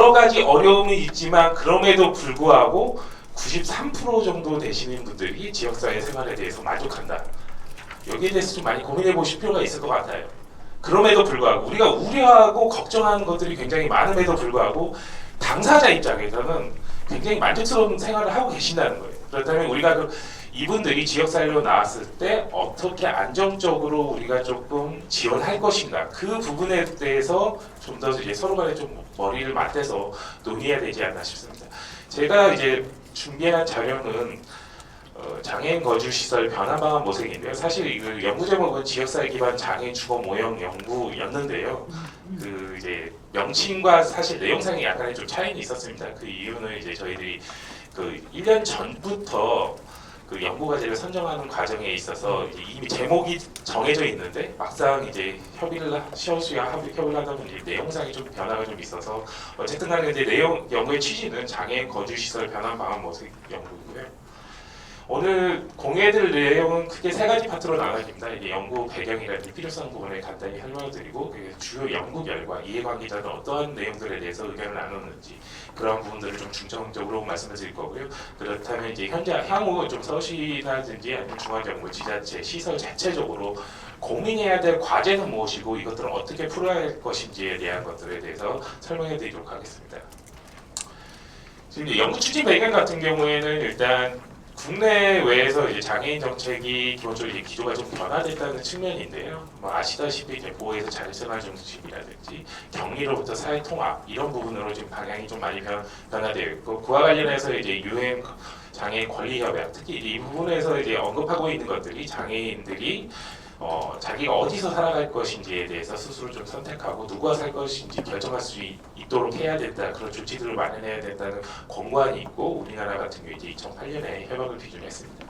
여러 가지 어려움이 있지만 그럼에도 불구하고 93% 정도 되시는 분들이 지역사회 생활에 대해서 만족한다. 여기에 대해서 좀 많이 고민해 보실 필요가 있을 것 같아요. 그럼에도 불구하고 우리가 우려하고 걱정하는 것들이 굉장히 많음에도 불구하고 당사자 입장에서는 굉장히 만족스러운 생활을 하고 계신다는 거예요. 그렇다면 우리가 이분들이 지역사회로 나왔을 때 어떻게 안정적으로 우리가 조금 지원할 것인가, 그 부분에 대해서 좀 더 이제 서로 간에 좀 머리를 맞대서 논의해야 되지 않나 싶습니다. 제가 이제 준비한 자료는 장애인 거주 시설 변화 방안 모색인데요. 사실 이 연구 제목은 지역사회 기반 장애인 주거 모형 연구였는데요. 그 이제 명칭과 사실 내용상에 약간의 좀 차이는 있었습니다. 그 이유는 이제 저희들이 그 1년 전부터 그 연구 과제를 선정하는 과정에 있어서 이제 이미 제목이 정해져 있는데 막상 이제 시어수와 협의를 하다 보니 내용상이 좀 변화가 좀 있어서 어쨌든 간에 이제 연구의 취지는 장애인 거주 시설 변화 방안 모색 연구이고요. 오늘 공유해드릴 내용은 크게 세 가지 파트로 나눠집니다. 이게 연구 배경이라든지 필요성 부분을 간단히 설명드리고 주요 연구 결과, 이해관계자는 어떠한 내용들에 대해서 의견을 나눴는지 그런 부분들을 좀 중점적으로 말씀을 드릴 거고요. 그렇다면 이제 향후 좀 서울시라든지 아니면 중앙정부, 지자체, 시설 자체적으로 고민해야 될 과제는 무엇이고 이것들을 어떻게 풀어야 할 것인지에 대한 것들에 대해서 설명해드리도록 하겠습니다. 지금 이제 연구 추진 배경 같은 경우에는 일단 국내외에서 이제 장애인 정책이 기본적으로 이제 기조가 좀 변화됐다는 측면인데요. 뭐 아시다시피 이제 보호에서 자립생활 정책이라든지 격리로부터 사회 통합 이런 부분으로 지금 방향이 좀 많이 변화되어 있고, 그와 관련해서 이제 유엔 장애인 권리 협약, 특히 이 부분에서 이제 언급하고 있는 것들이 장애인들이 자기가 어디서 살아갈 것인지에 대해서 스스로 좀 선택하고 누구와 살 것인지 결정할 수 있도록 해야 된다, 그런 조치들을 마련해야 된다는 권고안이 있고, 우리나라 같은 경우 이제 2008년에 협약을批准했습니다.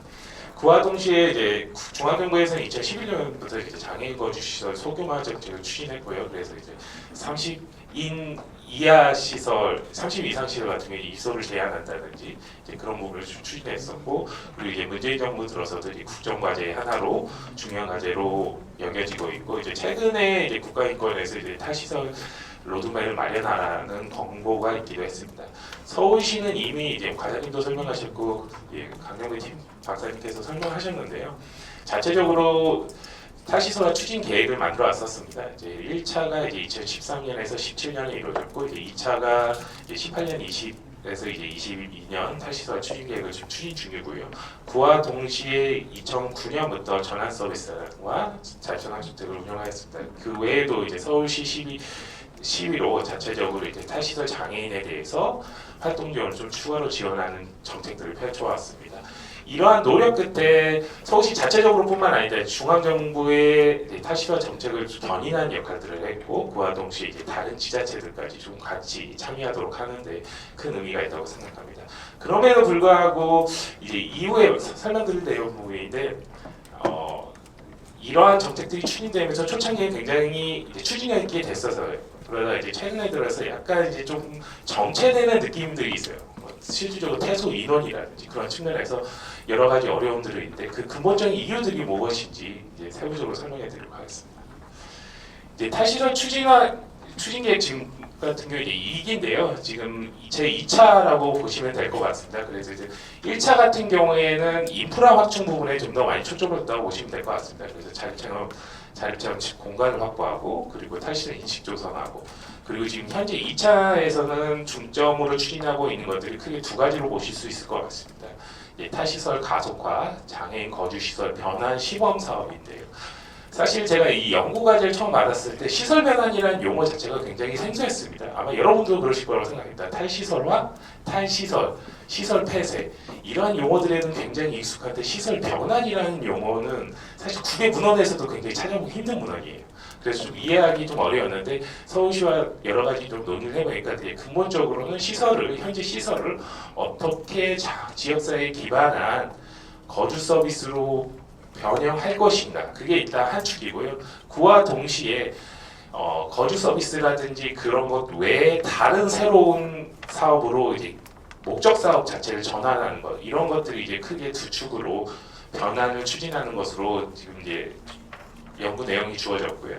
그와 동시에 이제 중앙정부에서는 2011년부터 이제 장애인 거주 시설 소규모 정책을 추진했고요. 그래서 이제 30인 이하 시설, 30 이상 시설 같은 경우에 입소를 제한한다든지 이제 그런 부분을 추진했었고, 그리고 이제 문재인 정부 들어서도 이제 국정과제 하나로 중요한 과제로 여겨지고 있고, 이제 최근에 이제 국가인권에서 이제 탈시설 로드맵을 마련하라는 권고가 있기도 했습니다. 서울시는 이미 이제 과장님도 설명하셨고 강경배 팀 박사님께서 설명하셨는데요. 자체적으로 탈시설화 추진 계획을 만들어 왔었습니다. 이제 1차가 이제 2013년에서 17년에 이루어졌고, 이제 2차가 이제 18년 20에서 이제 22년 탈시설화 추진 계획을 지금 추진 중이고요. 그와 동시에 2009년부터 전환 서비스와 자립생활주택을 운영하였습니다. 그 외에도 이제 서울시 시위로 자체적으로 이제 탈시설 장애인에 대해서 활동 지원을 좀 추가로 지원하는 정책들을 펼쳐왔습니다. 이러한 노력 끝에 서울시 자체적으로뿐만 아니라 중앙정부의 탈시설 정책을 견인하는 역할들을 했고, 그와 동시에 이제 다른 지자체들까지 좀 같이 참여하도록 하는데 큰 의미가 있다고 생각합니다. 그럼에도 불구하고 이제 이후에 설명드릴 내용 부분인데 이러한 정책들이 추진되면서 초창기에 굉장히 이제 추진력 있게 됐어서요. 그러다 이제 최근에 들어서 약간 이제 좀 정체되는 느낌들이 있어요. 실질적으로 퇴소 인원이라든지 그런 측면에서 여러 가지 어려움들이 있는데 그 근본적인 이유들이 무엇인지 이제 세부적으로 설명해드리도록 하겠습니다. 이제 탈시설 추진 계획 지금 같은 경우 이제 2기인데요. 지금 제 2차라고 보시면 될 것 같습니다. 그래서 이제 1차 같은 경우에는 인프라 확충 부분에 좀 더 많이 초점을 뒀다고 보시면 될 것 같습니다. 그래서 자립체험 공간을 확보하고, 그리고 탈시설 인식 조성하고, 그리고 지금 현재 2차에서는 중점으로 추진하고 있는 것들이 크게 두 가지로 보실 수 있을 것 같습니다. 탈시설 가속화, 장애인 거주시설 변환 시범 사업인데요. 사실 제가 이 연구 과제를 처음 받았을 때 시설 변환이라는 용어 자체가 굉장히 생소했습니다. 아마 여러분도 그러실 거라고 생각합니다. 탈시설화, 탈시설, 시설 폐쇄 이러한 용어들에는 굉장히 익숙한데 시설 변환이라는 용어는 사실 국외 문헌에서도 굉장히 찾아보기 힘든 문헌이에요. 그래서 좀 이해하기 좀 어려웠는데 서울시와 여러 가지 좀 논의를 해보니까 근본적으로는 현재 시설을 어떻게 지역사회에 기반한 거주 서비스로 변형할 것인가, 그게 일단 한 축이고요. 그와 동시에 거주 서비스라든지 그런 것 외에 다른 새로운 사업으로 이제 목적 사업 자체를 전환하는 것, 이런 것들이 이제 크게 두 축으로 변환을 추진하는 것으로 지금 이제 연구 내용이 주어졌고요.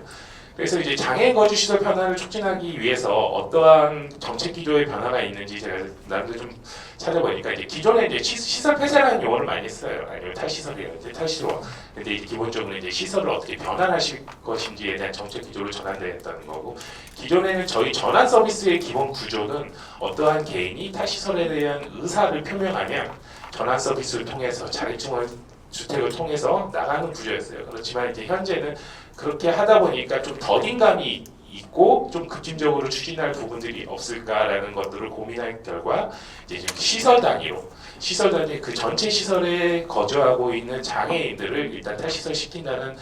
그래서 이제 장애인 거주 시설 변화를 촉진하기 위해서 어떠한 정책 기조의 변화가 있는지 제가 나름대로 좀 찾아보니까 이제 기존에 이제 시설 폐쇄라는 용어를 많이 써요. 아니면 탈시설이라고 이제 탈시로. 근데 이제 기본적으로 이제 시설을 어떻게 변환하실 것인지에 대한 정책 기조를 전환되었다는 거고, 기존에는 저희 전환 서비스의 기본 구조는 어떠한 개인이 탈시설에 대한 의사를 표명하면 전환 서비스를 통해서 자립증을 주택을 통해서 나가는 구조였어요. 그렇지만 이제 현재는 그렇게 하다 보니까 좀 더딘감이 있고 좀 급진적으로 추진할 부분들이 없을까라는 것들을 고민할 결과 이제 지금 시설 단위 그 전체 시설에 거주하고 있는 장애인들을 일단 탈시설 시킨다는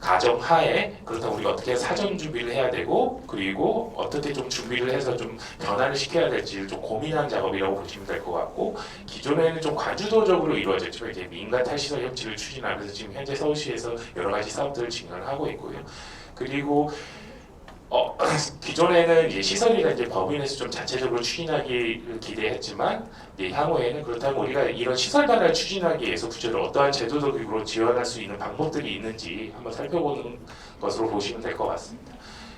가정 하에, 그렇다고 우리가 어떻게 사전 준비를 해야 되고, 그리고 어떻게 좀 준비를 해서 좀 변화를 시켜야 될지를 좀 고민한 작업이라고 보시면 될 것 같고, 기존에는 좀 과주도적으로 이루어졌지만 이제 민간 탈시설 협치를 추진하면서 지금 현재 서울시에서 여러 가지 사업들을 진행하고 있고요. 그리고 기존에는 이제 시설이나 이제 법인에서 좀 자체적으로 추진하기를 기대했지만, 이제 향후에는 그렇다면 우리가 이런 시설 변화를 추진하기 위해서 구체적으로 어떠한 제도적으로 지원할 수 있는 방법들이 있는지 한번 살펴보는 것으로 보시면 될 것 같습니다.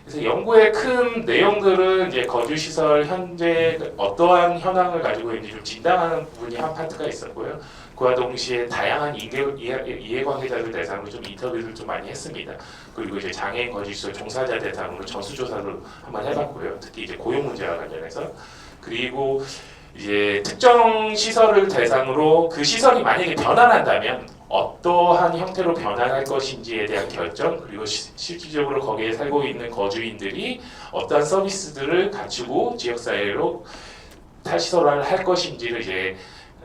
그래서 연구의 큰 내용들은 이제 거주 시설 현재 어떠한 현황을 가지고 있는지 좀 진단하는 부분이 한 파트가 있었고요. 그와 동시에 다양한 이해관계자들 대상으로 좀 인터뷰를 좀 많이 했습니다. 그리고 이제 장애인 거주시설 종사자 대상으로 전수조사를 한번 해봤고요. 특히 이제 고용 문제와 관련해서. 그리고 이제 특정 시설을 대상으로 그 시설이 만약에 변환한다면 어떠한 형태로 변환할 것인지에 대한 결정, 그리고 실질적으로 거기에 살고 있는 거주인들이 어떠한 서비스들을 갖추고 지역사회로 탈시설화를 할 것인지를 이제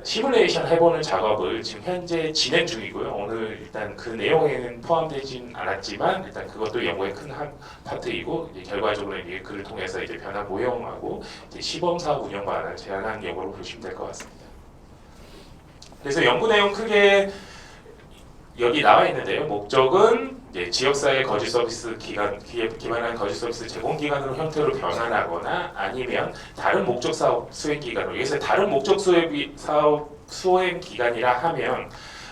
시뮬레이션 해보는 작업을 지금 현재 진행 중이고요. 오늘 일단 그 내용에는 포함되진 않았지만 일단 그것도 연구의 큰 한 파트이고, 이제 결과적으로 이제 그를 통해서 이제 변화 모형하고 이제 시범 사업 운영 방안을 제안한 연구로 보시면 될 것 같습니다. 그래서 연구 내용 크게 여기 나와 있는데요. 목적은 이제 지역사회 거주 서비스 기반한 거주 서비스 제공 기관으로 형태로 변환하거나 아니면 다른 목적 사업 수행 기관으로, 여기서 다른 목적 사업 수행 기관이라 하면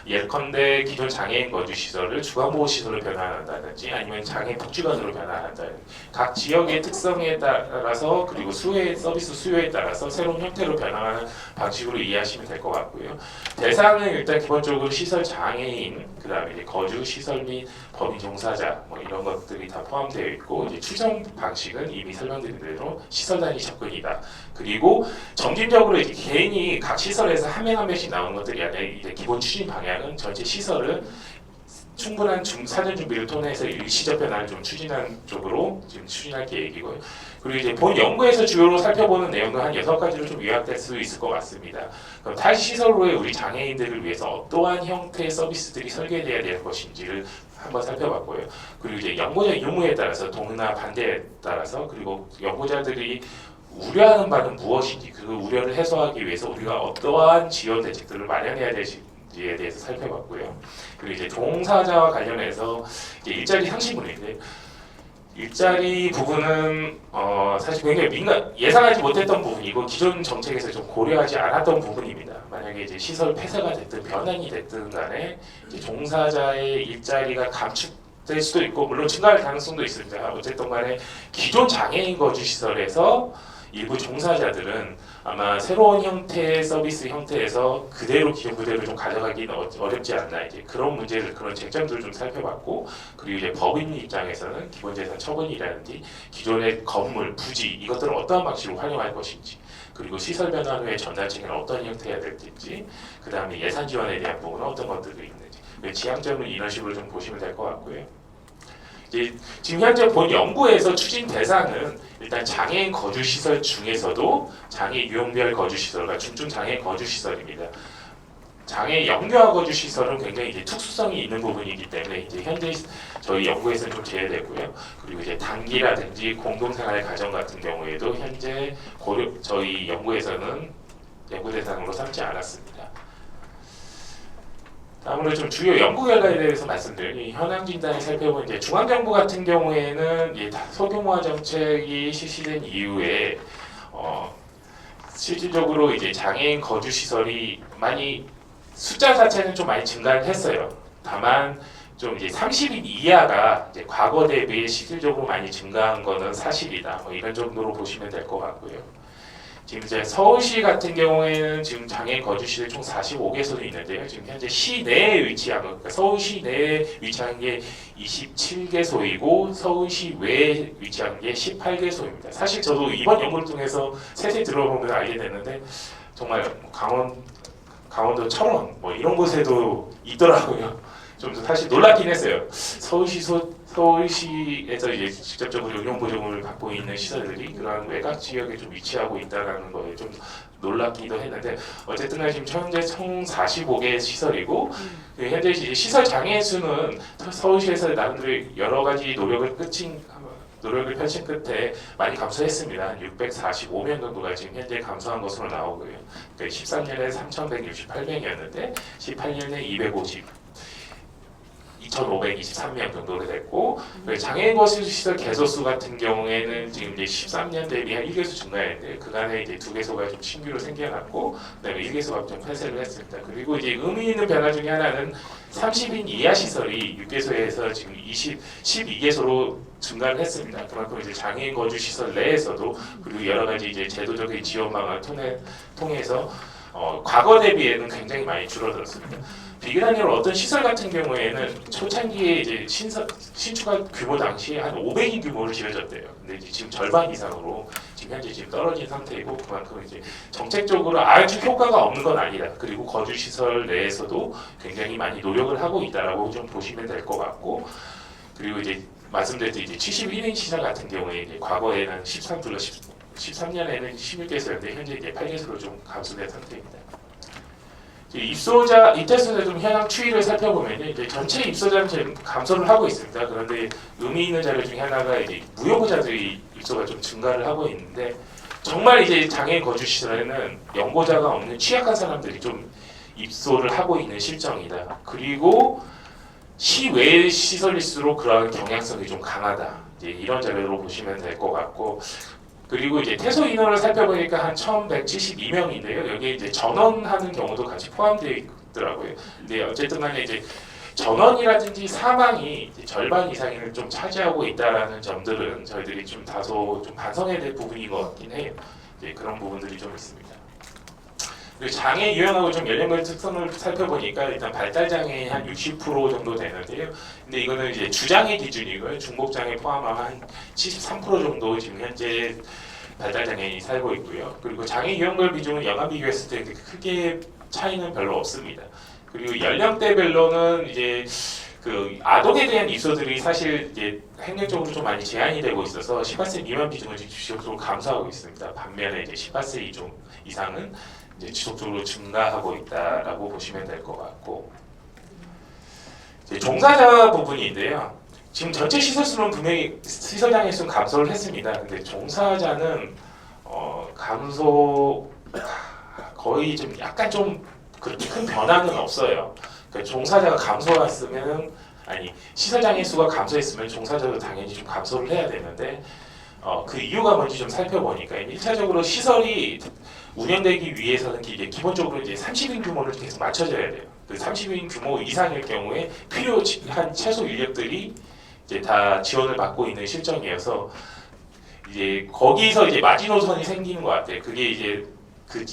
예컨대 기존 장애인 거주 시설을 주간보호 시설로 변환한다든지 아니면 장애인 복지관으로 변환한다든지 각 지역의 특성에 따라서 그리고 서비스 수요에 따라서 새로운 형태로 변화하는 방식으로 이해하시면 될 것 같고요. 대상은 일단 기본적으로 시설 장애인, 그다음에 이제 거주 시설 및 법인 종사자 뭐 이런 것들이 다 포함되어 있고, 이제 추정 방식은 이미 설명드린 대로 시설 단위 접근이다. 그리고 점진적으로 이제 개인이 각 시설에서 한 명 한 명씩 나오는 것들이 아니라 이제 기본 추진 방향은 전체 시설을 충분한 사전 준비를 통해서 일시적 변화를 좀 추진하는 쪽으로 지금 추진할 계획이고요. 그리고 이제 본 연구에서 주요로 살펴보는 내용은 한 6가지로 좀 요약될 수 있을 것 같습니다. 그럼 탈시설로의 우리 장애인들을 위해서 어떠한 형태의 서비스들이 설계되어야 될 것인지를 한번 살펴봤고요. 그리고 이제 연구자 유무에 따라서 동의나 반대에 따라서, 그리고 연구자들이 우려하는 바는 무엇인지, 그 우려를 해소하기 위해서 우리가 어떠한 지원 대책들을 마련해야 될지에 대해서 살펴봤고요. 그리고 이제 종사자와 관련해서 이제 일자리 상시문인데, 일자리 부분은 사실 굉장히 예상하지 못했던 부분이고 기존 정책에서 좀 고려하지 않았던 부분입니다. 만약에 이제 시설 폐쇄가 됐든 변환이 됐든 간에 이제 종사자의 일자리가 감축될 수도 있고 물론 증가할 가능성도 있습니다. 어쨌든 간에 기존 장애인 거주 시설에서 일부 종사자들은 아마 새로운 형태의 서비스 형태에서 기존 그대로 좀 가져가기는 어렵지 않나, 이제 그런 문제를, 그런 쟁점들을 좀 살펴봤고, 그리고 이제 법인 입장에서는 기본재산 처분이라든지 기존의 건물, 부지 이것들을 어떠한 방식으로 활용할 것인지, 그리고 시설 변환 후에 전달책은 어떤 형태여야 될지, 그 다음에 예산 지원에 대한 부분은 어떤 것들이 있는지, 지향점은 이런 식으로 좀 보시면 될 것 같고요. 이제 지금 현재 본 연구에서 추진 대상은 일단 장애인 거주시설 중에서도 장애 유형별 거주시설과 중증 장애인 거주시설입니다. 장애 영유아 거주시설은 굉장히 이제 특수성이 있는 부분이기 때문에 이제 현재 저희 연구에서는 좀 제외되고요. 그리고 이제 단기라든지 공동생활 가정 같은 경우에도 현재 저희 연구에서는 연구 대상으로 삼지 않았습니다. 다음으로 좀 주요 연구 결과에 대해서 말씀드리면, 현황 진단을 살펴보면 이제 중앙정부 같은 경우에는 소규모화 정책이 실시된 이후에 실질적으로 이제 장애인 거주 시설이 숫자 자체는 좀 많이 증가를 했어요. 다만 좀 이제 30인 이하가 이제 과거 대비 실질적으로 많이 증가한 거는 사실이다. 뭐 이런 정도로 보시면 될 것 같고요. 지금 이제 서울시 같은 경우에는 지금 장애인 거주시설 총 45개소도 있는데요. 지금 현재 시내에 위치한 그러니까 서울시 내에 위치한 게 27개소이고 서울시 외에 위치한 게 18개소입니다. 사실 저도 이번 연구를 통해서 세세 들어보면 알게 됐는데 정말 강원도 철원 뭐 이런 곳에도 있더라고요. 좀 사실 놀랍긴 했어요. 서울시에서 이제 직접적으로 용역보증을 받고 있는 시설들이 그런 외곽 지역에 좀 위치하고 있다는 거에 좀 놀랍기도 했는데 어쨌든 지금 현재 총 45개 시설이고 현재 이제 시설 장애 수는 서울시에서 나름대로 여러 가지 노력을 펼친 끝에 많이 감소했습니다. 645명 정도가 지금 현재 감소한 것으로 나오고요. 13년에 3,168명이었는데 18년에 2,523명 정도가 됐고 장애인 거주시설 개소수 같은 경우에는 지금 이제 13년 대비 한 1개소 증가했는데 그간에 이제 2개소가 좀 신규로 생겨났고 그다음에 1개소가 좀 폐쇄를 했습니다. 그리고 이제 의미 있는 변화 중에 하나는 30인 이하 시설이 6개소에서 지금 12개소로 증가를 했습니다. 그만큼 이제 장애인 거주시설 내에서도 그리고 여러 가지 이제 제도적인 지원 방안을 통해서 과거 대비에는 굉장히 많이 줄어들었습니다. 비교단위로 어떤 시설 같은 경우에는 초창기에 이제 신축할 규모 당시에 한 500인 규모를 지어졌대요. 근데 이제 지금 절반 이상으로 지금 현재 지금 떨어진 상태이고 그만큼 이제 정책적으로 아주 효과가 없는 건 아니다. 그리고 거주 시설 내에서도 굉장히 많이 노력을 하고 있다라고 좀 보시면 될 것 같고 그리고 이제 말씀드렸듯이 이제 71인 시설 같은 경우에 이제 과거에는 13년에는 16개소였는데 현재 이제 8개소로 좀 감소된 상태입니다. 입대수의 좀 현황 추이를 살펴보면 이제 전체 입소자는 지금 감소를 하고 있습니다. 그런데 의미 있는 자료 중에 하나가 이제 무연고자들이 입소가 좀 증가를 하고 있는데 정말 이제 장애인 거주 시설에는 연고자가 없는 취약한 사람들이 좀 입소를 하고 있는 실정이다. 그리고 시외 시설일수록 그러한 경향성이 좀 강하다. 이제 이런 자료로 보시면 될 것 같고. 그리고 이제 퇴소 인원을 살펴보니까 한 1,172명인데요. 여기에 이제 전원하는 경우도 같이 포함되어 있더라고요. 근데 어쨌든 간에 이제 전원이라든지 사망이 이제 절반 이상을 좀 차지하고 있다라는 점들은 저희들이 좀 다소 좀 반성해야 될 부분인 것 같긴 해요. 이제 그런 부분들이 좀 있습니다. 그리고 장애 유형하고 좀 연령별 특성을 살펴보니까 일단 발달 장애인 한 60% 정도 되는데요. 근데 이거는 이제 주장애 기준이고요. 중복 장애 포함하면 한 73% 정도 지금 현재 발달 장애인이 살고 있고요. 그리고 장애 유형별 비중은 연간 비교했을 때 크게 차이는 별로 없습니다. 그리고 연령대별로는 이제 그 아동에 대한 입소들이 사실 이제 행정적으로 좀 많이 제한이 되고 있어서 18세 미만 비중은 지속적으로 감소하고 있습니다. 반면에 이제 18세 이상은 이제 지속적으로 증가하고 있다라고 보시면 될 것 같고 이제 종사자 부분인데요. 지금 전체 시설 수는 분명히 시설 장애 수는 감소를 했습니다. 근데 종사자는 감소 거의 좀 약간 좀 그렇게 큰 변화는 없어요. 그러니까 종사자가 감소했으면 아니 시설 장애 수가 감소했으면 종사자도 당연히 좀 감소를 해야 되는데 그 이유가 뭔지 좀 살펴보니까 1차적으로 시설이 운영되기 위해서는 이제 기본적으로 이제 30인 규모를 계속 맞춰줘야 돼요. 그 30인 규모 이상일 경우에 필요한 최소 인력들이 이제 다 지원을 받고 있는 실정이어서 이제 거기서 이제 마지노선이 생기는 것 같아요. 그게 이제 그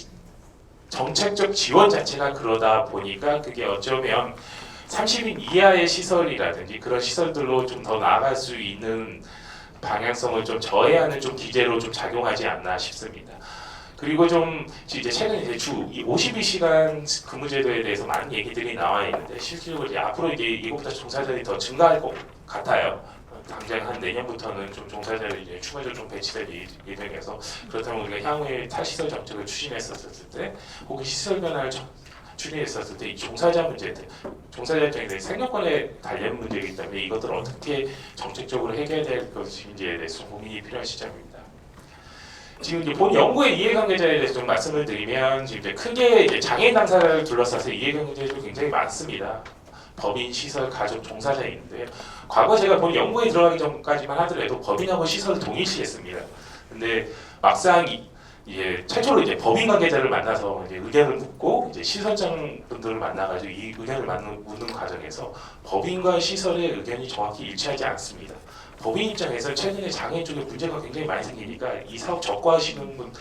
정책적 지원 자체가 그러다 보니까 그게 어쩌면 30인 이하의 시설이라든지 그런 시설들로 좀 더 나아갈 수 있는 방향성을 좀 저해하는 좀 기제로 좀 작용하지 않나 싶습니다. 그리고 좀 이제 최근 이제 주 52시간 근무제도에 대해서 많은 얘기들이 나와 있는데 실질적으로 이제 앞으로 이제 이것보다 종사자들이 더 증가할 것 같아요. 당장 한 내년부터는 좀 종사자들이 이제 추가적으로 좀 배치될 예정이어서 그렇다면 우리가 향후에 탈시설 정책을 추진했었을 때 혹은 시설 변화를 추진했었을 때 이 종사자 문제들, 종사자 입장에서 생존권에 관련 문제이기 때문에 이것들을 어떻게 정책적으로 해결해야 될 것인지에 대해서 좀 고민이 필요한 시점입니다. 지금 이제 본 연구의 이해관계자에 대해서 좀 말씀을 드리면 지금 이제 크게 이제 장애인 당사자를 둘러싸서 이해관계자들이 굉장히 많습니다. 법인, 시설, 가족, 종사자인데요. 과거 제가 본 연구에 들어가기 전까지만 하더라도 법인하고 시설을 동일시했습니다. 근데 막상 이제 최초로 이제 법인 관계자를 만나서 이제 의견을 묻고 이제 시설장 분들을 만나가지고 이 의견을 묻는 과정에서 법인과 시설의 의견이 정확히 일치하지 않습니다. 법인 입장에서 최근에 장애인 쪽에 문제가 굉장히 많이 생기니까 이 사업 접고하시는 분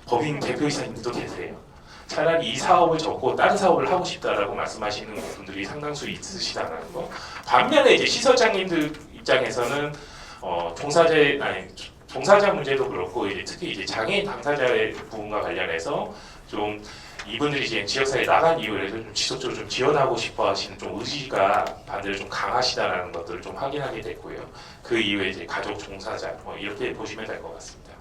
법인 대표이사님도 계세요. 차라리 이 사업을 접고 다른 사업을 하고 싶다라고 말씀하시는 분들이 상당수 있으시다는 거. 반면에 이제 시설장님들 입장에서는 종사자 문제도 그렇고 이제 특히 이제 장애인 당사자의 부분과 관련해서 좀 이분들이 이제 지역사회에 나간 이후에 좀 지속적으로 좀 지원하고 싶어하시는 좀 의지가 반대로 좀 강하시다라는 것들을 좀 확인하게 됐고요. 그 이후에 이제 가족 종사자 이렇게 보시면 될 것 같습니다.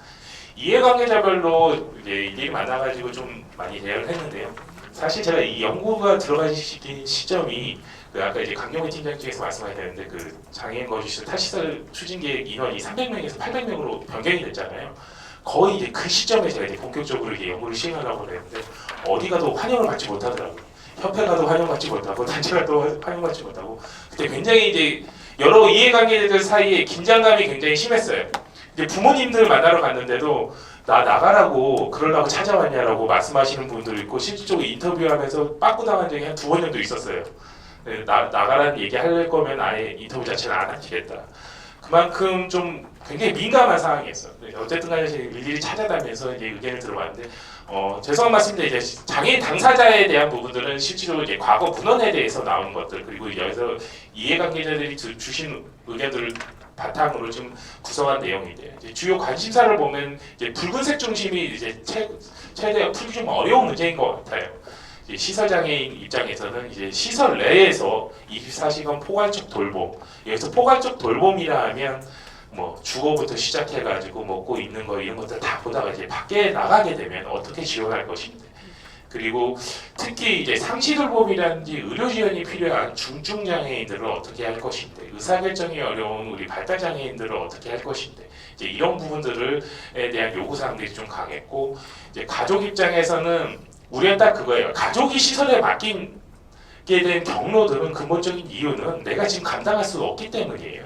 이해관계자별로 이제 일일이 만나가지고 좀 많이 대화를 했는데요. 사실 제가 이 연구가 들어가신 시점이 그 아까 이제 강경호 팀장님께서 말씀하셨는데 그 장애인 거주시설 탈시설 추진 계획 인원이 300명에서 800명으로 변경이 됐잖아요. 거의 이제 그 시점에 제가 이제 본격적으로 이제 연구를 시행하려고 그랬는데 어디 가도 환영을 받지 못하더라고요. 협회 가도 환영받지 못하고 단체 가도 환영받지 못하고 그때 굉장히 이제 여러 이해관계자들 사이에 긴장감이 굉장히 심했어요. 이제 부모님들 만나러 갔는데도 나 나가라고 그러려고 찾아왔냐라고 말씀하시는 분들 있고 실질적으로 인터뷰하면서 빠꾸당한 적이 한 2번 정도 있었어요. 나가라는 얘기 할 거면 아예 인터뷰 자체는 안 하시겠다. 그만큼 좀 굉장히 민감한 상황이었어요. 어쨌든 간에 일일이 찾아다니면서 이제 의견을 들어봤는데 죄송한 말씀인데 이제 장애인 당사자에 대한 부분들은 실제로 이제 과거 문헌에 대해서 나오는 것들 그리고 여기서 이해관계자들이 주신 의견들을 바탕으로 좀 구성한 내용인데 이제 주요 관심사를 보면 이제 붉은색 중심이 이제 최대 풀기 좀 어려운 문제인 것 같아요. 시설 장애인 입장에서는 이제 시설 내에서 24시간 포괄적 돌봄. 여기서 포괄적 돌봄이라 하면 뭐 주거부터 시작해가지고 먹고 입는 거 이런 것들 다 보다가 이제 밖에 나가게 되면 어떻게 지원할 것인데. 그리고 특히 이제 상시 돌봄이라든지 의료 지원이 필요한 중증 장애인들을 어떻게 할 것인데, 의사결정이 어려운 우리 발달 장애인들을 어떻게 할 것인데, 이제 이런 부분들에 대한 요구 사항들이 좀 강했고, 이제 가족 입장에서는 우리는 딱 그거예요. 가족이 시설에 맡기게 된 경로들은 근본적인 이유는 내가 지금 감당할 수 없기 때문이에요.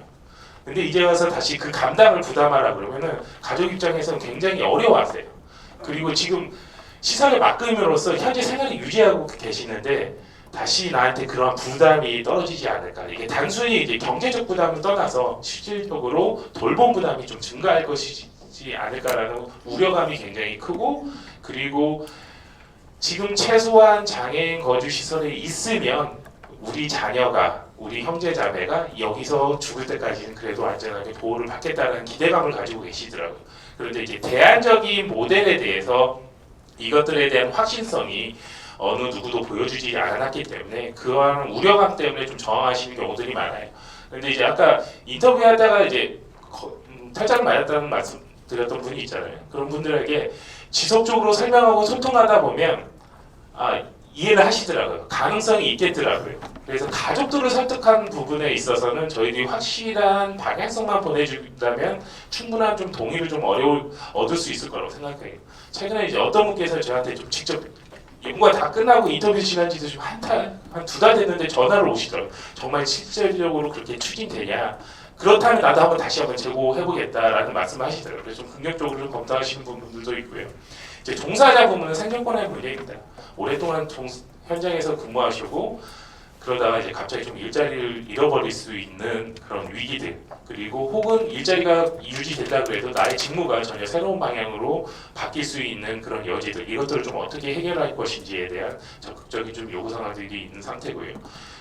근데 이제 와서 다시 그 감당을 부담하라 그러면은 가족 입장에서는 굉장히 어려워하세요. 그리고 지금 시설에 맡김으로써 현재 생활을 유지하고 계시는데 다시 나한테 그러한 부담이 떨어지지 않을까. 이게 단순히 이제 경제적 부담을 떠나서 실질적으로 돌봄 부담이 좀 증가할 것이지 않을까라는 우려감이 굉장히 크고, 그리고 지금 최소한 장애인 거주 시설에 있으면 우리 자녀가, 우리 형제 자매가 여기서 죽을 때까지는 그래도 안전하게 보호를 받겠다는 기대감을 가지고 계시더라고요. 그런데 이제 대안적인 모델에 대해서 이것들에 대한 확신성이 어느 누구도 보여주지 않았기 때문에 그러한 우려감 때문에 좀 저항하시는 경우들이 많아요. 그런데 이제 아까 인터뷰하다가 이제 탈자를 맞았다는 말씀 드렸던 분이 있잖아요. 그런 분들에게 지속적으로 설명하고 소통하다 보면 이해를 하시더라고요. 가능성이 있겠더라고요. 그래서 가족들을 설득한 부분에 있어서는 저희들이 확실한 방향성만 보내준다면 충분한 좀 동의를 좀 얻을 수 있을 거라고 생각해요. 최근에 이제 어떤 분께서 저한테 좀 직접 연구가 다 끝나고 인터뷰 시간지도 좀 한 2달 됐는데 전화를 오시더라고요. 정말 실질적으로 그렇게 추진되냐? 그렇다면 나도 한번 다시 한번 재고해보겠다라는 말씀을 하시더라고요. 그래서 좀 긍정적으로 좀 검토하시는 분들도 있고요. 이제 종사자 부분은 생존권의 문제입니다. 오랫동안 현장에서 근무하시고 그러다가 이제 갑자기 좀 일자리를 잃어버릴 수 있는 그런 위기들, 그리고 혹은 일자리가 유지된다 그래도 나의 직무가 전혀 새로운 방향으로 바뀔 수 있는 그런 여지들, 이것들을 좀 어떻게 해결할 것인지에 대한 적극적인 좀 요구 사항들이 있는 상태고요.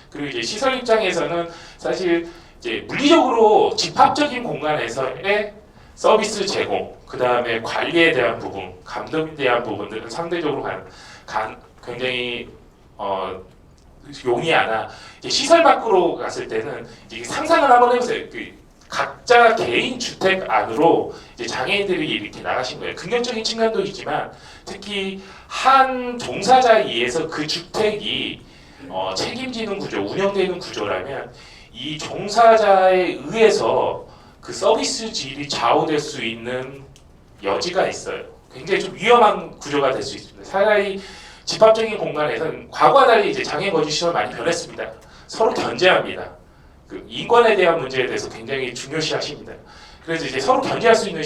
그리고 이제 시설 입장에서는 사실 이제 물리적으로 집합적인 공간에서의 서비스 제공, 그 다음에 관리에 대한 부분, 감독에 대한 부분들은 상대적으로 굉장히 용이하나 시설 밖으로 갔을 때는 이제 상상을 한번 해보세요. 각자 개인 주택 안으로 이제 장애인들이 이렇게 나가신 거예요. 긍정적인 측면도 있지만 특히 한 종사자에 의해서 그 주택이 책임지는 구조, 운영되는 구조라면 이 종사자에 의해서 그 서비스 질이 좌우될 수 있는 여지가 있어요. 굉장히 좀 위험한 구조가 될 수 있습니다. 차라리 집합적인 공간에서는 과거와 달리 이제 장애인 거주 시설 많이 변했습니다. 서로 견제합니다. 그 인권에 대한 문제에 대해서 굉장히 중요시하십니다. 그래서 이제 서로 견제할 수 있는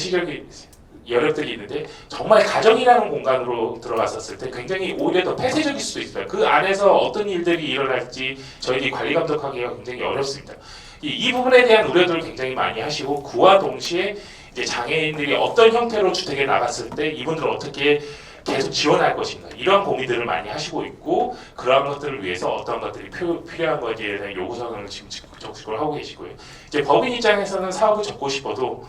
여력들이 있는데 정말 가정이라는 공간으로 들어갔었을 때 굉장히 오히려 더 폐쇄적일 수도 있어요. 그 안에서 어떤 일들이 일어날지 저희들이 관리 감독하기가 굉장히 어렵습니다. 이 부분에 대한 우려들을 굉장히 많이 하시고 그와 동시에 이제 장애인들이 어떤 형태로 주택에 나갔을 때 이분들을 어떻게 계속 지원할 것인가 이러한 고민들을 많이 하시고 있고 그러한 것들을 위해서 어떤 것들이 필요한 건지에 대한 요구사항을 지금 적극적으로 하고 계시고요. 이제 법인 입장에서는 사업을 접고 싶어도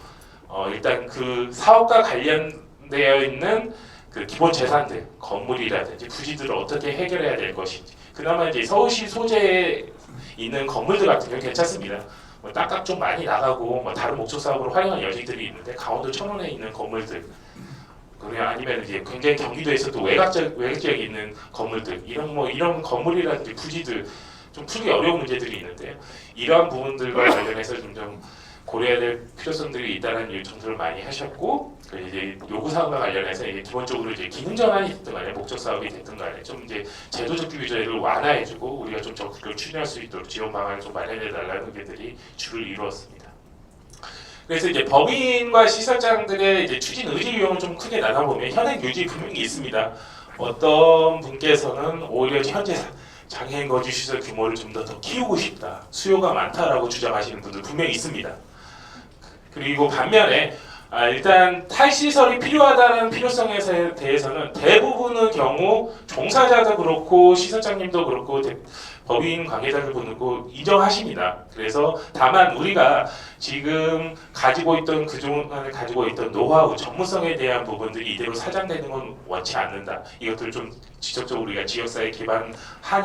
일단 그 사업과 관련되어 있는 그 기본 재산들, 건물이라든지 부지들을 어떻게 해결해야 될 것인지 그나마 이제 서울시 소재에 있는 건물들 같은 경우 괜찮습니다. 뭐 땅값 좀 많이 나가고 뭐 다른 목적 사업으로 활용한 여지들이 있는데 강원도 천원에 있는 건물들 그냥 아니면 이제 굉장히 경기도에서 또 외곽지역에 있는 건물들 이런 건물이라든지 부지들 좀 풀기 어려운 문제들이 있는데요. 이러한 부분들과 관련해서 좀 고려해야 될 필요성들이 있다는 요청들을 많이 하셨고 이제 요구 사항과 관련해서 이제 기본적으로 이제 기능 전환이 됐든 간에 목적 사업이 됐든 간에 좀 이제 제도적 규제를 완화해주고 우리가 좀 적극적으로 추진할 수 있도록 지원 방안을 좀 마련해 달라는 의견들이 주를 이루었습니다. 그래서 이제 법인과 시설장들의 이제 추진 의지 유형을 좀 크게 나눠보면 현행 요지 분명히 있습니다. 어떤 분께서는 오히려 현재 장애인 거주 시설 규모를 좀 더 키우고 싶다, 수요가 많다라고 주장하시는 분들 분명히 있습니다. 그리고 반면에 일단 탈시설이 필요하다는 필요성에 대해서는 대부분의 경우 종사자도 그렇고 시설장님도 그렇고 법인 관계자들 보고 인정하십니다. 그래서 다만 우리가 지금 가지고 있던 그동안에 가지고 있던 노하우, 전문성에 대한 부분들이 이대로 사장되는 건 원치 않는다. 이것들을 좀 지속적으로 우리가 지역사회 기반한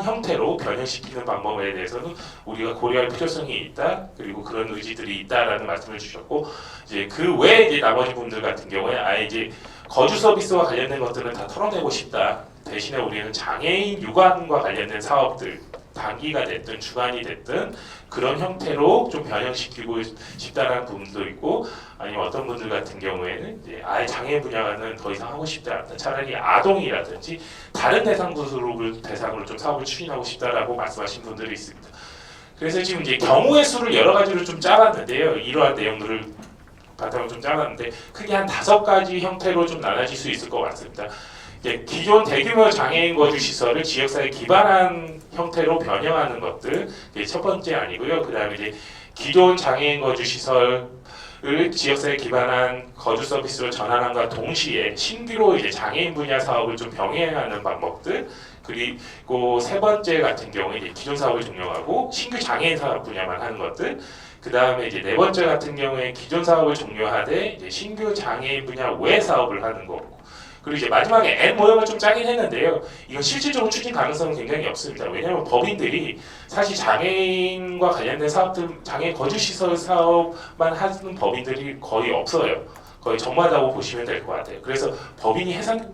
형태로 변형시키는 방법에 대해서는 우리가 고려할 필요성이 있다. 그리고 그런 의지들이 있다라는 말씀을 주셨고 이제 그 외에 이제 나머지 분들 같은 경우에 아예 이제 거주 서비스와 관련된 것들은 다 털어내고 싶다. 대신에 우리는 장애인 유관과 관련된 사업들 단기가 됐든 주간이 됐든 그런 형태로 좀 변형시키고 싶다는 부분도 있고 아니면 어떤 분들 같은 경우에는 이제 아예 장애인 분야는 더 이상 하고 싶지 않다. 차라리 아동이라든지 다른 대상으로 좀 사업을 추진하고 싶다라고 말씀하신 분들이 있습니다. 그래서 지금 이제 경우의 수를 여러 가지로 좀 짜봤는데요. 이러한 내용들을 바탕으로 좀 짜봤는데 크게 한 5가지 형태로 좀 나눠질 수 있을 것 같습니다. 기존 대규모 장애인 거주 시설을 지역사회 기반한 형태로 변형하는 것들 첫 번째 아니고요. 그다음에 이제 기존 장애인 거주 시설을 지역사회 기반한 거주 서비스로 전환함과 동시에 신규로 이제 장애인 분야 사업을 좀 병행하는 방법들 그리고 세 번째 같은 경우에 이제 기존 사업을 종료하고 신규 장애인 사업 분야만 하는 것들 그 다음에 이제 네 번째 같은 경우에 기존 사업을 종료하되 이제 신규 장애인 분야 외 사업을 하는 거고 그리고 이제 마지막에 N 모형을 좀 짜긴 했는데요. 이건 실질적으로 추진 가능성은 굉장히 없습니다. 왜냐하면 법인들이 사실 장애인과 관련된 사업들, 장애인 거주시설 사업만 하는 법인들이 거의 없어요. 거의 정마다고 보시면 될 것 같아요. 그래서 법인이 해상은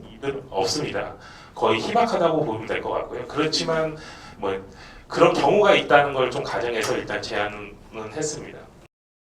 없습니다. 거의 희박하다고 보면 될 것 같고요. 그렇지만 뭐 그런 경우가 있다는 걸 좀 가정해서 일단 제안은 했습니다.